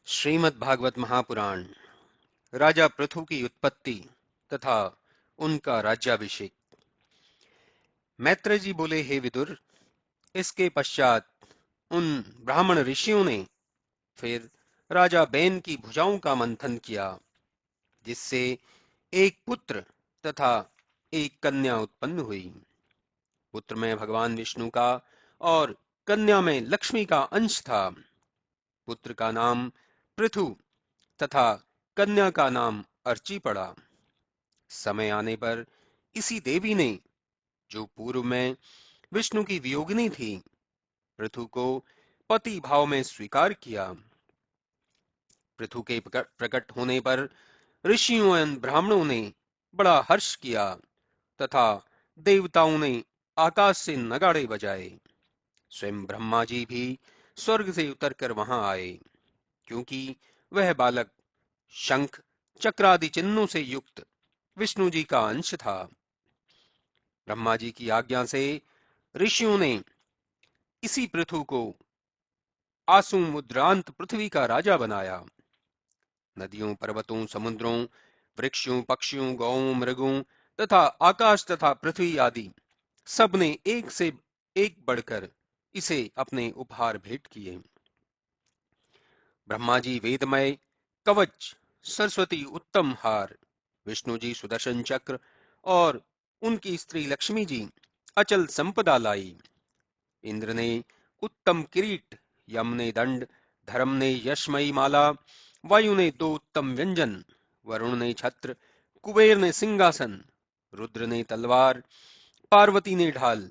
श्रीमद् भागवत महापुराण राजा पृथु की उत्पत्ति तथा उनका राज्याभिषेक। मैत्रेय जी बोले, हे विदुर, इसके पश्चात उन ब्राह्मण ऋषियों ने फिर राजा बैन की भुजाओं का मंथन किया, जिससे एक पुत्र तथा एक कन्या उत्पन्न हुई। पुत्र में भगवान विष्णु का और कन्या में लक्ष्मी का अंश था। पुत्र का नाम पृथु तथा कन्या का नाम अर्ची पड़ा। समय आने पर इसी देवी ने, जो पूर्व में विष्णु की वियोगिनी थी, पृथु को पति भाव में स्वीकार किया। पृथु के प्रकट होने पर ऋषियों एवं ब्राह्मणों ने बड़ा हर्ष किया तथा देवताओं ने आकाश से नगाड़े बजाए। स्वयं ब्रह्मा जी भी स्वर्ग से उतरकर वहां आए, क्योंकि वह बालक शंख चक्रादि चिन्हों से युक्त विष्णु जी का अंश था। ब्रह्मा जी की आज्ञा से ऋषियों ने इसी पृथु को आसु मुद्रांत पृथ्वी का राजा बनाया। नदियों, पर्वतों, समुद्रों, वृक्षों, पक्षियों, गौओं, मृगों तथा आकाश तथा पृथ्वी आदि सब ने एक से एक बढ़कर इसे अपने उपहार भेंट किए। ब्रह्मा जी वेदमय कवच, सरस्वती उत्तम हार, विष्णु जी सुदर्शन चक्र और उनकी स्त्री लक्ष्मी जी अचल संपदा लाई। इंद्र ने उत्तम किरीट, यम ने दंड, धर्म ने यशमयी माला, वायु ने दो उत्तम व्यंजन, वरुण ने छत्र, कुबेर ने सिंहासन, रुद्र ने तलवार, पार्वती ने ढाल,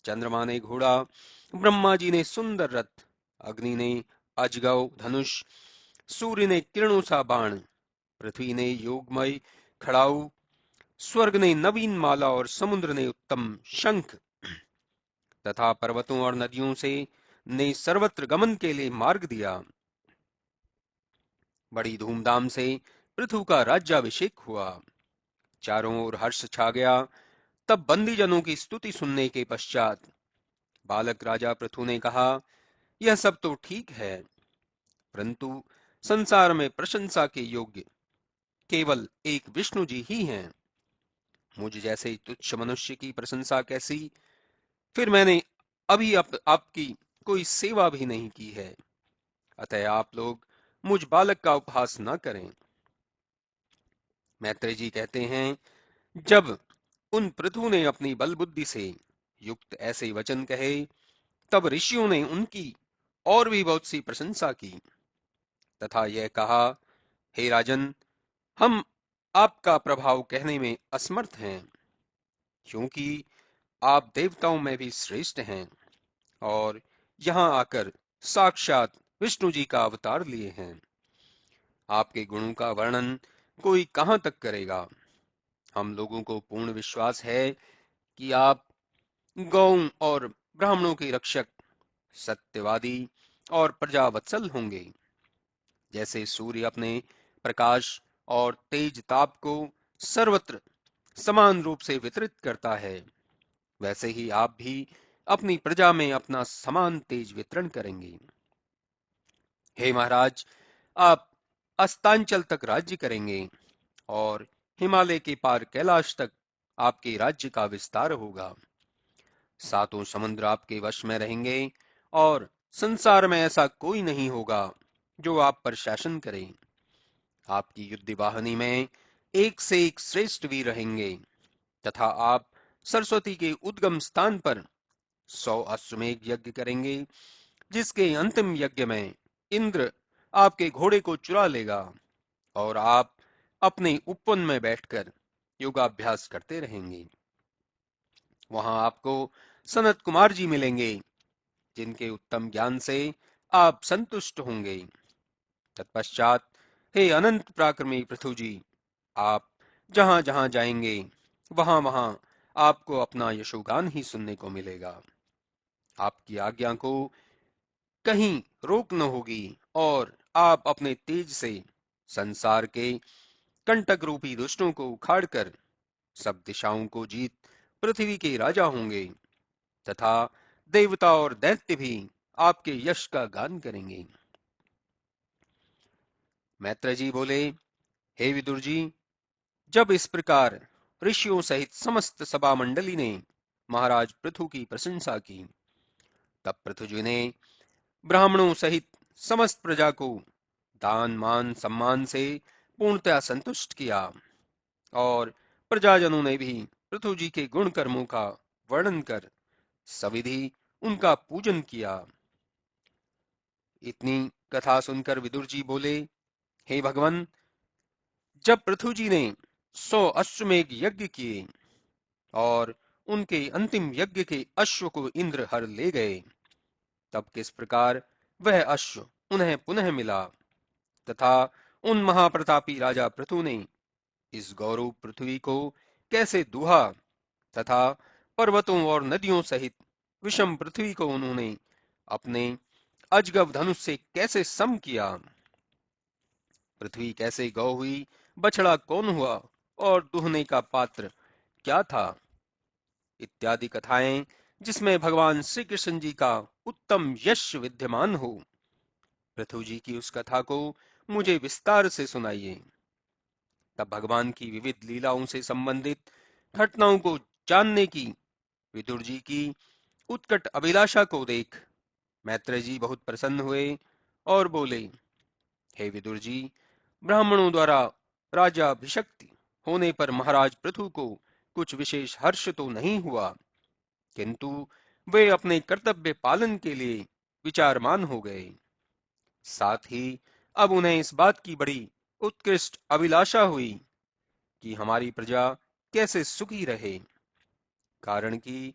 चंद्रमा ने घोड़ा, ब्रह्मा जी ने सुंदर रथ, अग्नि ने अजगव धनुष, सूर्य ने किरणों सा बाण, पृथ्वी ने योगमय खड़ाऊ, स्वर्ग ने नवीन माला और समुद्र ने उत्तम शंख तथा पर्वतों और नदियों से ने सर्वत्र गमन के लिए मार्ग दिया। बड़ी धूमधाम से पृथु का राज्याभिषेक हुआ। चारों ओर हर्ष छा गया। तब बंदीजनों की स्तुति सुनने के पश्चात बालक राजा पृथु ने कहा, यह सब तो ठीक है, परंतु संसार में प्रशंसा के योग्य केवल एक विष्णु जी ही हैं। मुझ जैसे तुच्छ मनुष्य की प्रशंसा कैसी? फिर मैंने अभी आपकी कोई सेवा भी नहीं की है, अतः आप लोग मुझ बालक का उपहास न करें। मैत्रेय जी कहते हैं, जब उन पृथु ने अपनी बल बुद्धि से युक्त ऐसे वचन कहे, तब ऋषियों ने उनकी और भी बहुत सी प्रशंसा की तथा यह कहा, हे राजन, हम आपका प्रभाव कहने में असमर्थ हैं, क्योंकि आप देवताओं में भी श्रेष्ठ हैं और यहाँ आकर साक्षात विष्णु जी का अवतार लिए हैं। आपके गुणों का वर्णन कोई कहाँ तक करेगा। हम लोगों को पूर्ण विश्वास है कि आप गौओं और ब्राह्मणों के रक्षक, सत्यवादी और प्रजावत्सल होंगे। जैसे सूर्य अपने प्रकाश और तेज ताप को सर्वत्र समान रूप से वितरित करता है, वैसे ही आप भी अपनी प्रजा में अपना समान तेज वितरण करेंगे। हे महाराज, आप अस्तांचल तक राज्य करेंगे और हिमालय के पार कैलाश तक आपके राज्य का विस्तार होगा। सातों समुद्र आपके वश में रहेंगे और संसार में ऐसा कोई नहीं होगा जो आप पर शासन करे। आपकी युद्ध वाहिनी में एक से एक श्रेष्ठ वीर रहेंगे तथा आप सरस्वती के उद्गम स्थान पर 100 अश्वमेघ यज्ञ करेंगे, जिसके अंतिम यज्ञ में इंद्र आपके घोड़े को चुरा लेगा और आप अपने उपवन में बैठकर योगाभ्यास करते रहेंगे। वहां आपको सनत कुमार जी मिलेंगे, जिनके उत्तम ज्ञान से आप संतुष्ट होंगे। तत्पश्चात हे अनंत पराक्रमी पृथु जी, आप जहां जहां जाएंगे वहां वहां आपको अपना यशोगान ही सुनने को मिलेगा। आपकी आज्ञा को कहीं रोक न होगी और आप अपने तेज से संसार के कंटक रूपी दुष्टों को उखाड़कर सब दिशाओं को जीत पृथ्वी के राजा होंगे तथा देवता और दैत्य भी आपके यश का गान करेंगे। मैत्र जी बोले, हे विदुर जी, जब इस प्रकार ऋषियों सहित समस्त सभा मंडली ने महाराज पृथु की प्रशंसा की, तब पृथु जी ने ब्राह्मणों सहित समस्त प्रजा को दान मान सम्मान से पूर्णतया संतुष्ट किया, और प्रजाजनों ने भी पृथु जी के गुण कर्मों का वर्णन कर सविधि उनका पूजन किया। इतनी कथा सुनकर विदुर जी बोले, हे भगवान, जब पृथु जी ने 100 अश्वमेघ यज्ञ किए और उनके अंतिम यज्ञ के अश्व को इंद्र हर ले गए, तब किस प्रकार वह अश्व उन्हें पुनः मिला, तथा उन महाप्रतापी राजा पृथु ने इस गौरव पृथ्वी को कैसे दुहा, तथा पर्वतों और नदियों सहित विषम पृथ्वी को उन्होंने अपने अजगव धनुष से कैसे सम किया, पृथ्वी कैसे गौ हुई, बछड़ा कौन हुआ, और दुहने का पात्र क्या था, इत्यादि कथाएं जिसमें भगवान श्री कृष्ण जी का उत्तम यश विद्यमान हो, पृथु जी की उस कथा को मुझे विस्तार से सुनाइए। तब भगवान की विविध लीलाओं से संबंधित घटनाओं को जानने की विदुर जी की उत्कट अभिलाषा को देख मैत्रेय जी बहुत प्रसन्न हुए और बोले, हे विदुर जी, ब्राह्मणों द्वारा राजाभिषिक्त होने पर महाराज पृथु को कुछ विशेष हर्ष तो नहीं हुआ, किंतु वे अपने कर्तव्य पालन के लिए विचारमान हो गए। साथ ही अब उन्हें इस बात की बड़ी उत्कृष्ट अभिलाषा हुई कि हमारी प्रजा कैसे सुखी रहे, कारण कि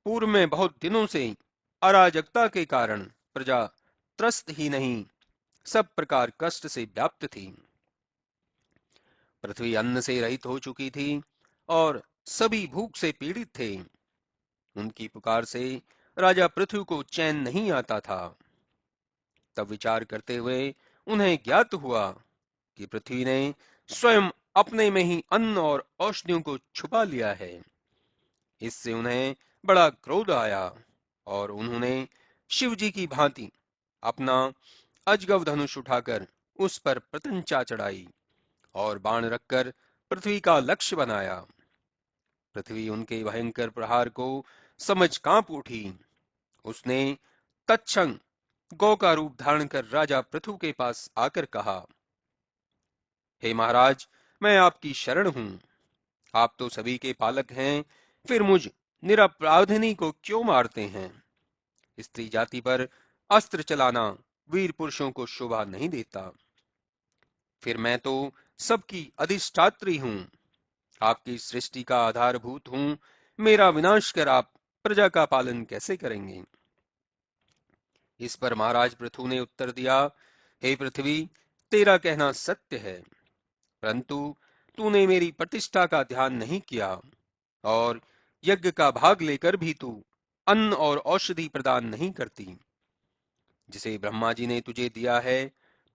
पूर्व में बहुत दिनों से अराजकता के कारण प्रजा त्रस्त ही नहीं, सब प्रकार कष्ट से व्याप्त थी। पृथ्वी अन्न से रहित हो चुकी थी और सभी भूख से पीड़ित थे। उनकी पुकार से राजा पृथ्वी को चैन नहीं आता था। तब विचार करते हुए उन्हें ज्ञात हुआ कि पृथ्वी ने स्वयं अपने में ही अन्न और औषधियों को छुपा लिया है। इससे उन्हें बड़ा क्रोध आया और उन्होंने शिव जी की भांति अपना अजगव धनुष उठाकर उस पर प्रत्यंचा चढ़ाई और बाण रखकर पृथ्वी का लक्ष्य बनाया। पृथ्वी उनके भयंकर प्रहार को समझ कांप उठी। उसने तत्क्षण गौ का रूप धारण कर राजा पृथु के पास आकर कहा, हे महाराज, मैं आपकी शरण हूं। आप तो सभी के पालक हैं, फिर मुझ निरपराधिनी को क्यों मारते हैं? स्त्री जाति पर अस्त्र चलाना वीर पुरुषों को शोभा नहीं देता। फिर मैं तो सबकी अधिष्ठात्री हूं, आपकी सृष्टि का आधारभूत हूं। मेरा विनाश कर आप प्रजा का पालन कैसे करेंगे? इस पर महाराज पृथु ने उत्तर दिया, हे पृथ्वी, तेरा कहना सत्य है, परंतु तूने मेरी प्रतिष्ठा का ध्यान नहीं किया, और यज्ञ का भाग लेकर भी तू अन्न और औषधि प्रदान नहीं करती। जिसे ब्रह्मा जी ने तुझे दिया है,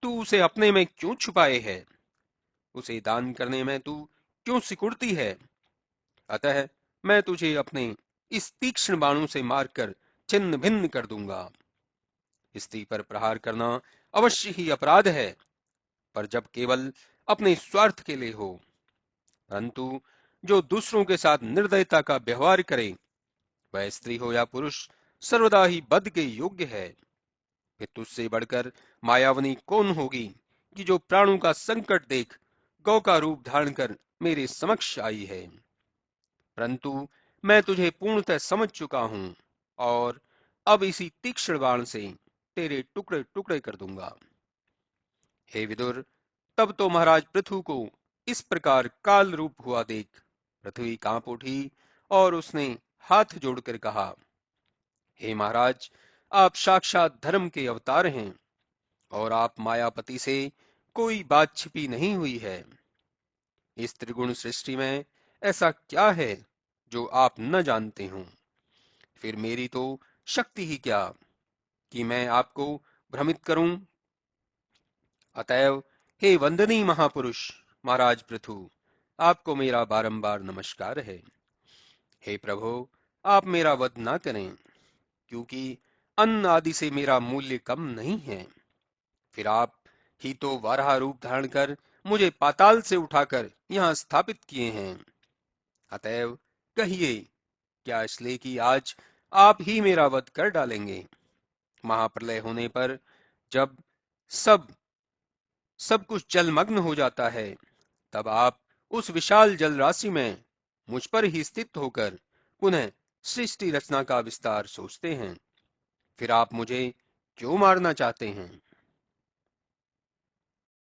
तू उसे अपने में क्यों छुपाए है? उसे दान करने में तू क्यों सिकुड़ती है? अतः मैं तुझे अपने इस तीक्ष्ण बाणों से मारकर छिन्न भिन्न कर दूंगा। स्त्री पर प्रहार करना अवश्य ही अपराध है, पर जब केवल अपने स्वार्थ के लिए हो, परंतु जो दूसरों के साथ निर्दयता का व्यवहार करे, वह स्त्री हो या पुरुष, सर्वदा ही वध के योग्य है। फिर तुझसे बढ़कर मायावनी कौन होगी कि जो प्राणों का संकट देख गौ का रूप धारण कर मेरे समक्ष आई है? परंतु मैं तुझे पूर्णतः समझ चुका हूं, और अब इसी तीक्ष्ण बाण से तेरे टुकड़े टुकड़े कर दूंगा। हे विदुर, तब तो महाराज पृथु को इस प्रकार काल रूप हुआ देख पृथ्वी कांप उठी, और उसने हाथ जोड़कर कहा, हे महाराज, आप साक्षात धर्म के अवतार हैं, और आप मायापति से कोई बात छिपी नहीं हुई है। इस त्रिगुण सृष्टि में ऐसा क्या है जो आप न जानते हो? फिर मेरी तो शक्ति ही क्या कि मैं आपको भ्रमित करूं? अतएव हे वंदनीय महापुरुष महाराज पृथु, आपको मेरा बारंबार नमस्कार है। हे प्रभु, आप मेरा वध ना करें, क्योंकि अन्न आदि से मेरा मूल्य कम नहीं है। फिर आप ही तो वाराह रूप धारण कर मुझे पाताल से उठाकर यहाँ स्थापित किए हैं। अतएव कहिए, क्या इसलिए कि आज आप ही मेरा वध कर डालेंगे? महाप्रलय होने पर जब सब सब कुछ जलमग्न हो जाता है, तब आप उस विशाल जल राशि में मुझ पर ही स्थित होकर पुनः सृष्टि रचना का विस्तार सोचते हैं। फिर आप मुझे क्यों मारना चाहते हैं?